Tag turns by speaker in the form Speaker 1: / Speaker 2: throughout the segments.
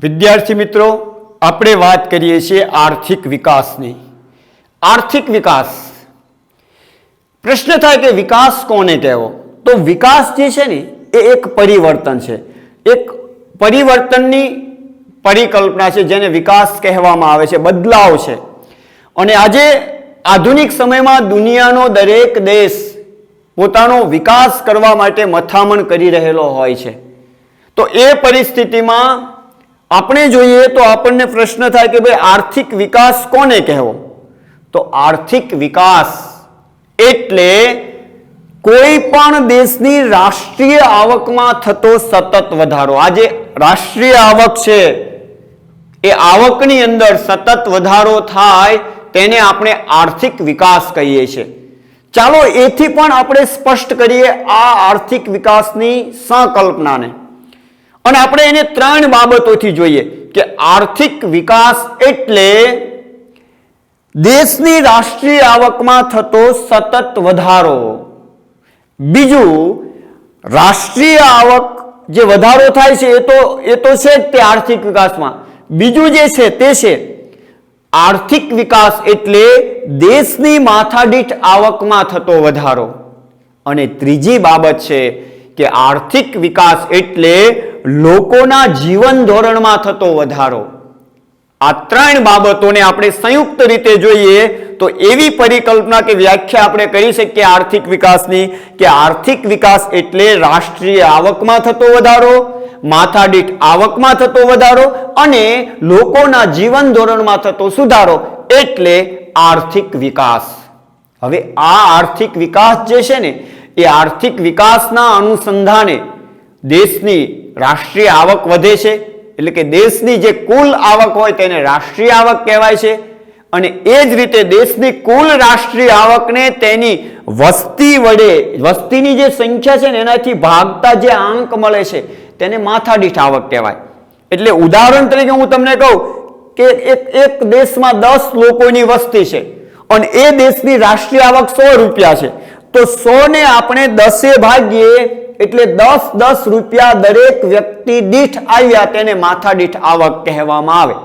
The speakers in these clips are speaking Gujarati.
Speaker 1: વિદ્યાર્થી મિત્રો, આપણે વાત કરીએ છીએ આર્થિક વિકાસની. આર્થિક વિકાસ, પ્રશ્ન થાય કે વિકાસ કોને કહેવો? તો વિકાસ જે છે ને એ એક પરિવર્તન છે, એક પરિવર્તનની પરિકલ્પના છે જેને વિકાસ કહેવામાં આવે છે, બદલાવ છે. અને આજે આધુનિક સમયમાં દુનિયાનો દરેક દેશ પોતાનો વિકાસ કરવા માટે મથામણ કરી રહેલો હોય છે. તો એ પરિસ્થિતિમાં આપણે જોઈએ તો આપણને પ્રશ્ન થાય કે ભાઈ આર્થિક વિકાસ કોને કહેવો? તો આર્થિક વિકાસ એટલે કોઈ પણ દેશની રાષ્ટ્રીય આવકમાં થતો સતત વધારો. આ જે રાષ્ટ્રીય આવક છે એ આવકની અંદર સતત વધારો થાય તેને આપણે આર્થિક વિકાસ કહીએ છીએ. ચાલો એથી પણ આપણે સ્પષ્ટ કરીએ આ આર્થિક વિકાસની સંકલ્પનાને, અને આપણે એને ત્રણ બાબતોથી જોઈએ કે આર્થિક વિકાસ એટલે દેશની રાષ્ટ્રીય આવકમાં થતો સતત વધારો. બીજું, રાષ્ટ્રીય આવક જે વધારો થાય છે એ તો છે જ તે આર્થિક વિકાસમાં. બીજું જે છે તે છે આર્થિક વિકાસ એટલે દેશની માથાદીઠ આવકમાં થતો વધારો. અને ત્રીજી બાબત છે કે આર્થિક વિકાસ એટલે લોકોના જીવન ધોરણમાં થતો વધારો. આ ત્રણ બાબતોને આપણે સંયુક્ત રીતે જોઈએ તો એવી પરિકલ્પના કે વ્યાખ્યા આપણે કરી શકીએ આર્થિક વિકાસની કે આર્થિક વિકાસ એટલે રાષ્ટ્રીય આવકમાં થતો વધારો, માથાદીઠ આવકમાં થતો વધારો અને લોકોના જીવન ધોરણમાં થતો સુધારો એટલે આર્થિક વિકાસ. હવે આ આર્થિક વિકાસ જે છે ને એ આર્થિક વિકાસના અનુસંધાને દેશની રાષ્ટ્રીય આવક વધે છે, એટલે કે દેશની જે કુલ આવક હોય તેને રાષ્ટ્રીય આવક કહેવાય છે. અને એ જ રીતે દેશની કુલ રાષ્ટ્રીય આવકને તેની વસ્તી વડે, વસ્તીની જે સંખ્યા છે ને એનાથી ભાગતા જે આંક મળે છે તેને માથાદીઠ આવક કહેવાય. એટલે ઉદાહરણ તરીકે હું તમને કહું કે એક દેશમાં 10 લોકોની વસ્તી છે અને એ દેશની રાષ્ટ્રીય આવક 100 રૂપિયા છે, તો 100 ને આપણે 10 ભાગીએ એટલે 10 રૂપિયા દરેક વ્યક્તિ દીઠ આવ્યા તેને માથાદીઠ આવક કહેવામાં આવે.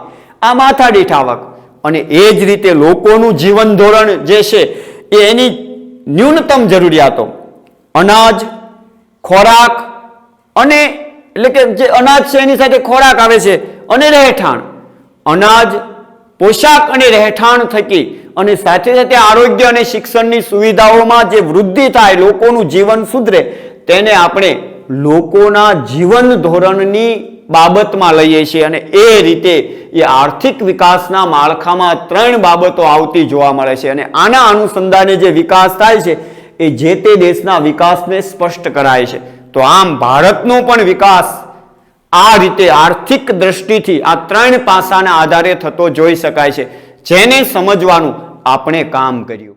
Speaker 1: આ માથાદીઠ આવક. અને એ જ રીતે લોકોનું જીવન ધોરણ જે છે એ એની ન્યૂનતમ જરૂરિયાતો, અનાજ, ખોરાક અને એટલે કે જે અનાજ છે એની સાથે ખોરાક આવે છે અને રહેઠાણ. અનાજ, પોશાક અને રહેઠાણ થકી અને સાથે સાથે આરોગ્ય અને શિક્ષણની સુવિધાઓમાં જે વૃદ્ધિ થાય, લોકોનું જીવન સુધરે, તેને આપણે લોકોના જીવન ધોરણની બાબતમાં લઈએ છીએ. અને એ રીતે એ આર્થિક વિકાસના માળખામાં ત્રણ બાબતો આવતી જોવા મળે છે. અને આના અનુસંધાને જે વિકાસ થાય છે એ જે તે દેશના વિકાસને સ્પષ્ટ કરાય છે. તો આમ ભારતનો પણ વિકાસ આ રીતે આર્થિક દ્રષ્ટિથી આ ત્રણ પાસાના આધારે થતો જોઈ શકાય છે, જેને સમજવાનું આપણે કામ કર્યું.